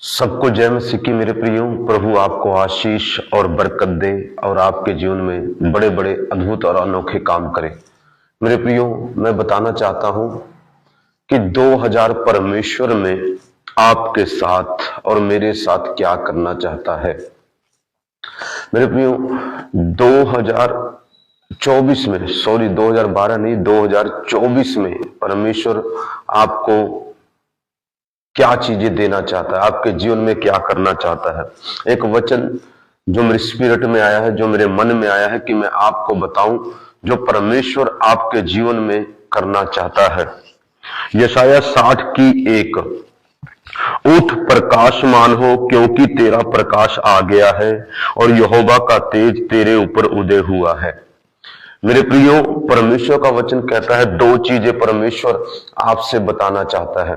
सबको जय मसीह की मेरे प्रियो। प्रभु आपको आशीष और बरकत दे और आपके जीवन में बड़े बड़े अद्भुत और अनोखे काम करे। मेरे प्रियो, मैं बताना चाहता हूं कि 2000 परमेश्वर में आपके साथ और मेरे साथ क्या करना चाहता है। मेरे प्रियो, 2024 में 2012 नहीं, 2024 में परमेश्वर आपको क्या चीजें देना चाहता है, आपके जीवन में क्या करना चाहता है। एक वचन जो मेरे स्पिरिट में आया है, जो मेरे मन में आया है कि मैं आपको बताऊं जो परमेश्वर आपके जीवन में करना चाहता है। यशाया 60 की 1, उठ प्रकाशमान हो क्योंकि तेरा प्रकाश आ गया है और यहोवा का तेज तेरे ऊपर उदय हुआ है। मेरे प्रियो, परमेश्वर का वचन कहता है दो चीजें परमेश्वर आपसे बताना चाहता है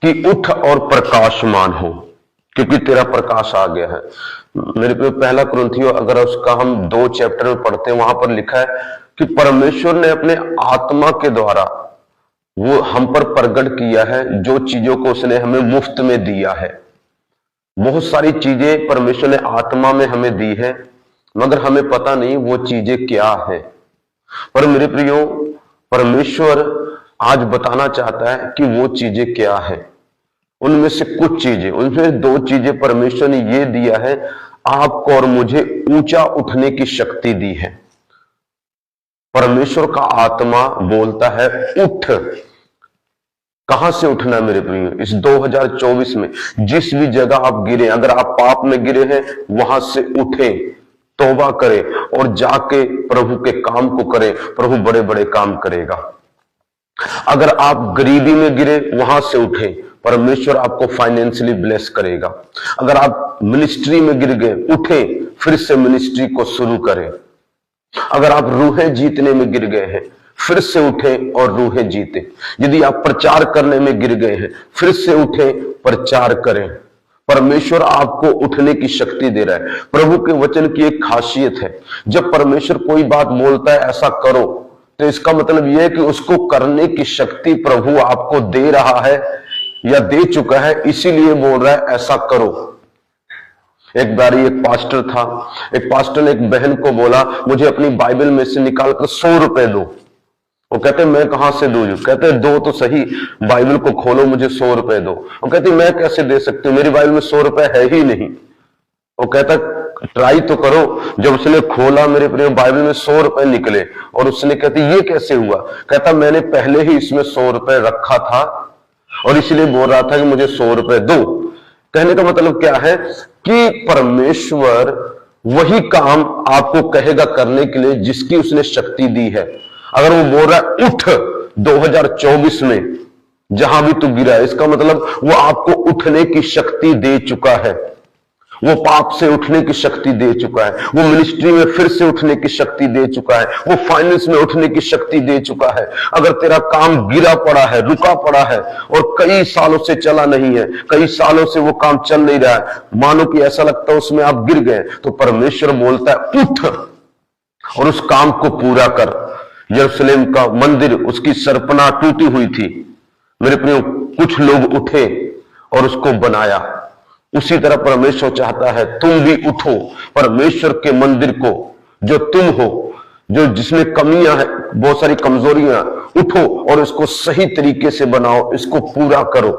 कि उठ और प्रकाशमान हो क्योंकि तेरा प्रकाश आ गया है। मेरे प्रियो, पहला कुरिन्थियों अगर उसका हम 2 चैप्टर में पढ़ते हैं, वहां पर लिखा है कि परमेश्वर ने अपने आत्मा के द्वारा वो हम पर प्रकट किया है जो चीजों को उसने हमें मुफ्त में दिया है। बहुत सारी चीजें परमेश्वर ने आत्मा में हमें दी है, मगर हमें पता नहीं वो चीजें क्या है। पर मेरे प्रियो, परमेश्वर आज बताना चाहता है कि वो चीजें क्या है। उनमें से कुछ चीजें, उनमें 2 चीजें परमेश्वर ने ये दिया है, आपको और मुझे ऊंचा उठने की शक्ति दी है। परमेश्वर का आत्मा बोलता है उठ। कहां से उठना मेरे प्रियो? इस 2024 में जिस भी जगह आप गिरे, अगर आप पाप में गिरे हैं, वहां से उठे, तौबा करें और जाके प्रभु के काम को करें। प्रभु बड़े बड़े काम करेगा। अगर आप गरीबी में गिरे, वहां से उठे, परमेश्वर आपको फाइनेंशियली ब्लेस करेगा। अगर आप मिनिस्ट्री में गिर गए, उठे, फिर से मिनिस्ट्री को शुरू करें। अगर आप रूहें जीतने में गिर गए हैं, फिर से उठें और रूहें जीते। यदि आप प्रचार करने में गिर गए हैं, फिर से उठें, प्रचार करें। परमेश्वर आपको उठने की शक्ति दे रहा है। प्रभु के वचन की एक खासियत है, जब परमेश्वर कोई बात बोलता है ऐसा करो, तो इसका मतलब यह है कि उसको करने की शक्ति प्रभु आपको दे रहा है या दे चुका है, इसीलिए बोल रहा है ऐसा करो। एक बारी एक पास्टर था, एक पास्टर ने एक बहन को बोला, मुझे अपनी बाइबल में से निकालकर 100 रुपए दो। वो कहते मैं कहां से दूं? कहते दो तो सही, बाइबल को खोलो, मुझे 100 रुपए दो। वो कहती मैं कैसे दे सकती हूँ, मेरी बाइबल में 100 रुपए है ही नहीं। वो कहता ट्राई तो करो। जब उसने खोला, मेरे प्रिय, बाइबल में 100 रुपए निकले और उसने कहती ये कैसे हुआ? कहता मैंने पहले ही इसमें 100 रुपए रखा था और इसलिए बोल रहा था कि मुझे 100 रुपए दो। कहने का मतलब क्या है कि परमेश्वर वही काम आपको कहेगा करने के लिए जिसकी उसने शक्ति दी है। अगर वो बोल रहा है उठ 2024 में जहां भी तू गिरा है, इसका मतलब वो आपको उठने की शक्ति दे चुका है। वो पाप से उठने की शक्ति दे चुका है, वो मिनिस्ट्री में फिर से उठने की शक्ति दे चुका है, वो फाइनेंस में उठने की शक्ति दे चुका है। अगर तेरा काम गिरा पड़ा है, रुका पड़ा है और कई सालों से चला नहीं है, कई सालों से वो काम चल नहीं रहा है, मानो कि ऐसा लगता है उसमें आप गिर गए, तो परमेश्वर बोलता है उठ और उस काम को पूरा कर। यरूशलेम का मंदिर, उसकी सरपना टूटी हुई थी, मेरे प्रियो, कुछ लोग उठे और उसको बनाया। उसी तरह परमेश्वर चाहता है तुम भी उठो, परमेश्वर के मंदिर को जो तुम हो, जो जिसमें कमियां हैं, बहुत सारी कमजोरियां, उठो और इसको सही तरीके से बनाओ, इसको पूरा करो।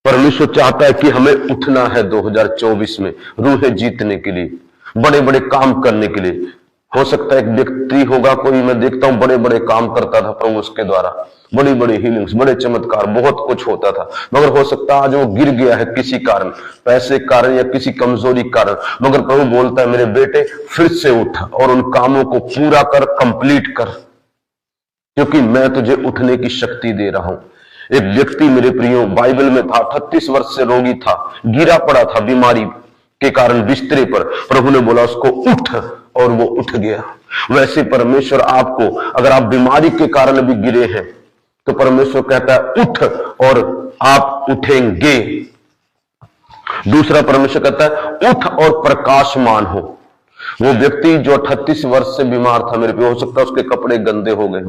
परमेश्वर चाहता है कि हमें उठना है 2024 में रूहें जीतने के लिए, बड़े बड़े काम करने के लिए। हो सकता है एक व्यक्ति होगा, कोई मैं देखता हूं बड़े बड़े काम करता था प्रभु, उसके द्वारा बड़ी बड़ी हीलिंग्स, बड़े चमत्कार, बहुत कुछ होता था, मगर हो सकता है आज वो गिर गया है किसी कारण, पैसे कारण या किसी कमजोरी कारण। मगर प्रभु बोलता है मेरे बेटे फिर से उठ और उन कामों को पूरा कर, कंप्लीट कर, क्योंकि मैं तुझे उठने की शक्ति दे रहा हूं। एक व्यक्ति मेरे प्रियो बाइबल में था, 38 वर्ष से रोगी था, गिरा पड़ा था बीमारी के कारण बिस्तरे पर। प्रभु ने बोला उसको उठ और वो उठ गया। वैसे परमेश्वर आपको, अगर आप बीमारी के कारण भी गिरे हैं, तो परमेश्वर कहता है उठ और आप उठेंगे। दूसरा, परमेश्वर कहता है उठ और प्रकाशमान हो। वो व्यक्ति जो 38 वर्ष से बीमार था मेरे पे, हो सकता है उसके कपड़े गंदे हो गए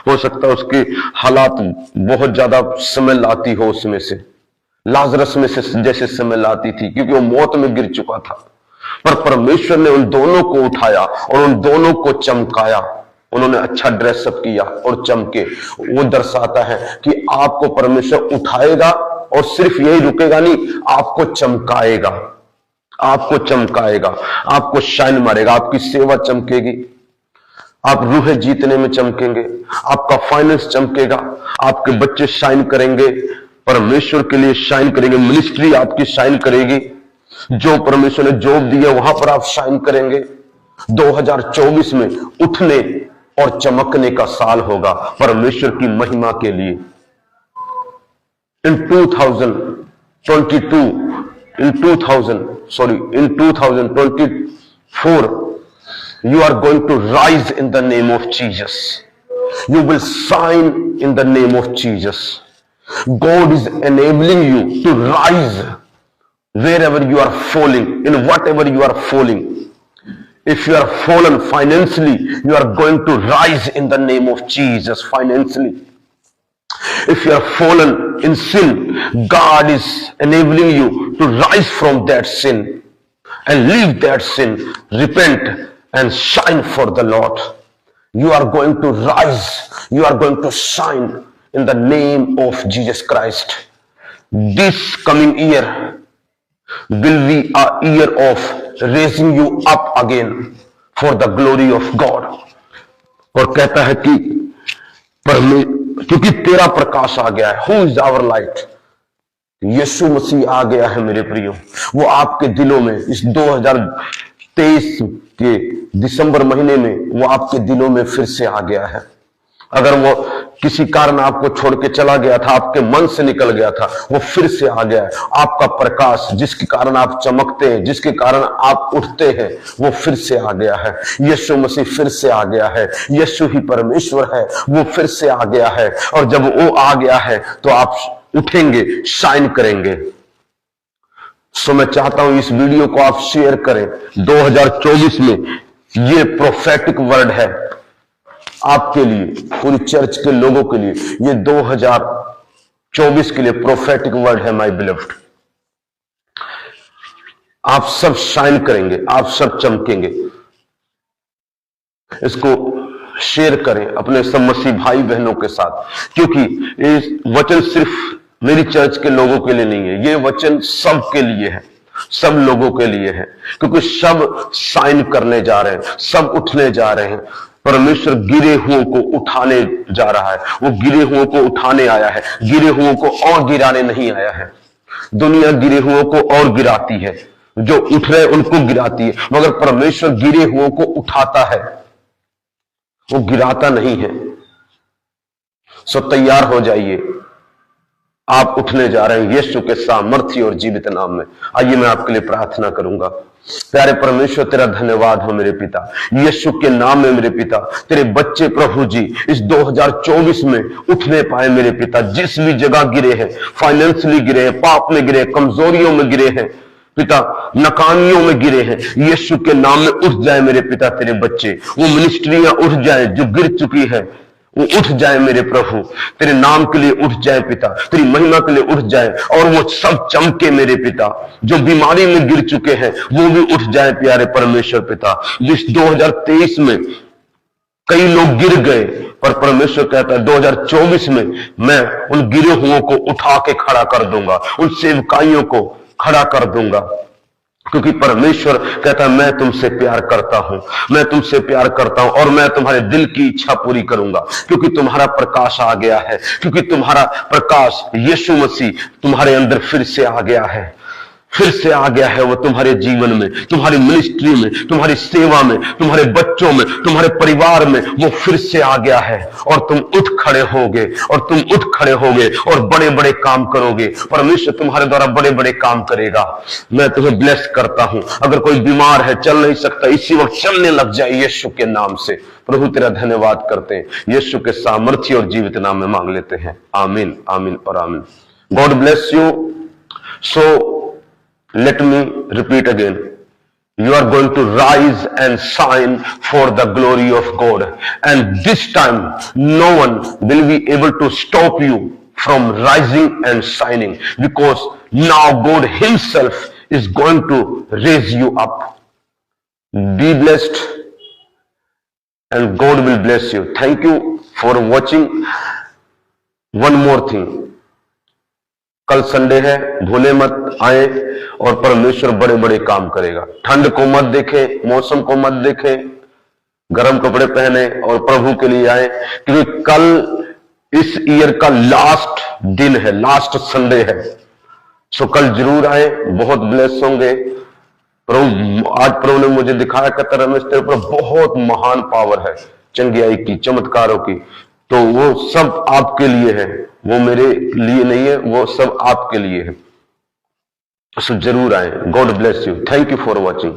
हो सकता है उसके हालात बहुत ज्यादा स्मेल आती हो उसमें से, लाजरस में से जैसे स्मेल आती थी, क्योंकि वो मौत में गिर चुका था। पर परमेश्वर ने उन दोनों को उठाया और उन दोनों को चमकाया। उन्होंने अच्छा ड्रेसअप किया और चमके। वो दर्शाता है कि आपको परमेश्वर उठाएगा और सिर्फ यही रुकेगा नहीं, आपको चमकाएगा, आपको चमकाएगा, आपको शाइन मारेगा, आपकी सेवा चमकेगी, आप रूह जीतने में चमकेंगे, आपका फाइनेंस चमकेगा, आपके बच्चे शाइन करेंगे, परमेश्वर के लिए शाइन करेंगे, मिनिस्ट्री आपकी शाइन करेगी, जो परमेश्वर ने जॉब दी है वहां पर आप शाइन करेंगे। 2024 में उठने और चमकने का साल होगा परमेश्वर की महिमा के लिए। in 2024 you are going to rise in the name of Jesus. You will shine in the name of Jesus. God is enabling you to rise wherever you are falling, in whatever you are falling. If you are fallen financially, you are going to rise in the name of Jesus financially. If you are fallen in sin, God is enabling you to rise from that sin and leave that sin, repent and shine for the Lord. You are going to rise, you are going to shine in the name of Jesus Christ. This coming year will be a year of raising you up again for the glory of God. और कहता है कि क्योंकि तेरा प्रकाश आ गया है। Who is our light? यीशु मसीह आ गया है मेरे प्रियो। वो आपके दिलों में इस 2023 के दिसंबर महीने में वो आपके दिलों में फिर से आ गया है। अगर वो किसी कारण आपको छोड़ के चला गया था, आपके मन से निकल गया था, वो फिर से आ गया है। आपका प्रकाश जिसके कारण आप चमकते हैं, जिसके कारण आप उठते हैं, वो फिर से आ गया है। यीशु मसीह फिर से आ गया है। यीशु ही परमेश्वर है, वो फिर से आ गया है। और जब वो आ गया है तो आप उठेंगे, शाइन करेंगे। सो मैं चाहता हूं इस वीडियो को आप शेयर करें। 2024 में ये प्रोफेटिक वर्ड है आपके लिए, पूरी चर्च के लोगों के लिए। ये 2024 के लिए प्रोफेटिक वर्ड है माय बिलव्ड। आप सब शाइन करेंगे, आप सब चमकेंगे। इसको शेयर करें अपने सब मसीह भाई बहनों के साथ, क्योंकि ये वचन सिर्फ मेरी चर्च के लोगों के लिए नहीं है, ये वचन सब के लिए है, सब लोगों के लिए है। क्योंकि सब शाइन करने जा रहे हैं, सब उठने जा रहे हैं। परमेश्वर गिरे हुओं को उठाने जा रहा है। वो गिरे हुओं को उठाने आया है, गिरे हुओं को और गिराने नहीं आया है। दुनिया गिरे हुओं को और गिराती है, जो उठ रहे उनको गिराती है, मगर परमेश्वर गिरे हुओं को उठाता है, वो गिराता नहीं है। सो तैयार हो जाइए, आप उठने जा रहे हैं यीशु के सामर्थ्य और जीवित नाम में। आइए मैं आपके लिए प्रार्थना करूंगा। प्यारे परमेश्वर, तेरा धन्यवाद हो मेरे पिता, यीशु के नाम में मेरे पिता। तेरे बच्चे प्रभु जी इस 2024 में उठने पाए मेरे पिता। जिस भी जगह गिरे हैं, फाइनेंशियली गिरे हैं, पाप में गिरे हैं, कमजोरियों में गिरे हैं पिता, नाकामियों में गिरे हैं, यीशु के नाम में उठ जाए मेरे पिता तेरे बच्चे। वो मिनिस्ट्रियां उठ जाए जो गिर चुकी है, वो उठ जाए मेरे प्रभु, तेरे नाम के लिए उठ जाए पिता, तेरी महिमा के लिए उठ जाए, और वो सब चमके मेरे पिता। जो बीमारी में गिर चुके हैं वो भी उठ जाए प्यारे परमेश्वर पिता। जिस 2023 में कई लोग गिर गए, पर परमेश्वर कहता है 2024 में मैं उन गिरे हुओं को उठा के खड़ा कर दूंगा, उन सेवकाइयों को खड़ा कर दूंगा। क्योंकि परमेश्वर कहता है मैं तुमसे प्यार करता हूं, मैं तुमसे प्यार करता हूं, और मैं तुम्हारे दिल की इच्छा पूरी करूंगा। क्योंकि तुम्हारा प्रकाश आ गया है, क्योंकि तुम्हारा प्रकाश यीशु मसीह तुम्हारे अंदर फिर से आ गया है, फिर से आ गया है। वो तुम्हारे जीवन में, तुम्हारी मिनिस्ट्री में, तुम्हारी सेवा में, तुम्हारे बच्चों में, तुम्हारे परिवार में वो फिर से आ गया है। और तुम उठ खड़े होगे, और तुम उठ खड़े होगे और बड़े बड़े काम करोगे। परमेश्वर तुम्हारे द्वारा बड़े बड़े काम करेगा। मैं तुम्हें ब्लेस करता हूं। अगर कोई बीमार है, चल नहीं सकता, इसी वक्त चलने लग जाए यीशु के नाम से। प्रभु तेरा धन्यवाद करते हैं, यीशु के सामर्थ्य और जीवित नाम में मांग लेते हैं। आमीन, आमीन और आमीन। God bless you. So let me repeat again, You are going to rise and shine for the glory of God. And this time, no one will be able to stop you from rising and shining, because now God Himself is going to raise you up. Be blessed, and God will bless you. Thank you for watching. One more thing, कल Sunday है, भूले मत आए, और परमेश्वर बड़े बड़े काम करेगा। ठंड को मत देखें, मौसम को मत देखें, गर्म कपड़े पहने और प्रभु के लिए आए, क्योंकि कल इस ईयर का लास्ट दिन है, लास्ट संडे है। सो कल जरूर आए, बहुत ब्लेस होंगे। प्रभु आज प्रभु ने मुझे दिखाया कि रमेश तेरे पर बहुत महान पावर है, चंगियाई की, चमत्कारों की, तो वो सब आपके लिए है, वो मेरे लिए नहीं है, वो सब आपके लिए है। सो जरूर आए। God bless you. Thank you for watching.